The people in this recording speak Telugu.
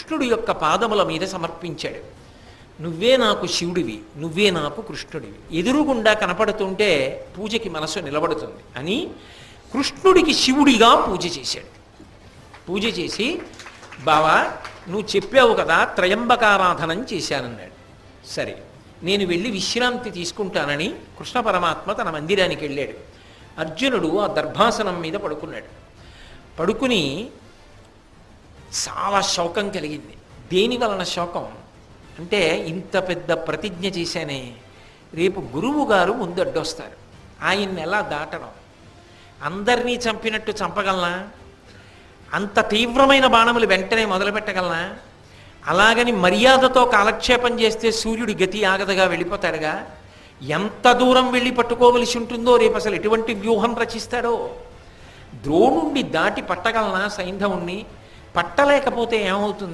కృష్ణుడి యొక్క పాదముల మీద సమర్పించాడు. నువ్వే నాకు శివుడివి, నువ్వే నాకు కృష్ణుడివి, ఎదురుగుండా కనపడుతుంటే పూజకి మనసు నిలబడుతుంది అని కృష్ణుడికి శివుడిగా పూజ చేశాడు. పూజ చేసి, బావా నువ్వు చెప్పావు కదా త్రయంబకారాధనం చేశానన్నాడు. సరే నేను వెళ్ళి విశ్రాంతి తీసుకుంటానని కృష్ణ పరమాత్మ తన మందిరానికి వెళ్ళాడు. అర్జునుడు ఆ దర్భాసనం మీద పడుకున్నాడు. పడుకుని చాలా శోకం కలిగింది. దేని వలన శోకం అంటే, ఇంత పెద్ద ప్రతిజ్ఞ చేశానే, రేపు గురువు గారు ముందు అడ్డొస్తారు, ఆయన్ని ఎలా దాటడం, అందరినీ చంపినట్టు చంపగలనా, అంత తీవ్రమైన బాణములు వెంటనే మొదలుపెట్టగలనా, అలాగని మర్యాదతో కాలక్షేపం చేస్తే సూర్యుడి గతి ఆగదగా వెళ్ళిపోతాడుగా, ఎంత దూరం వెళ్ళి పట్టుకోవలసి ఉంటుందో, రేపు అసలు ఎటువంటి వ్యూహం రచిస్తాడో, ద్రోణుణ్ణి దాటి పట్టగలనా సైంధవుణ్ణి, పట్టలేకపోతే ఏమవుతుంది.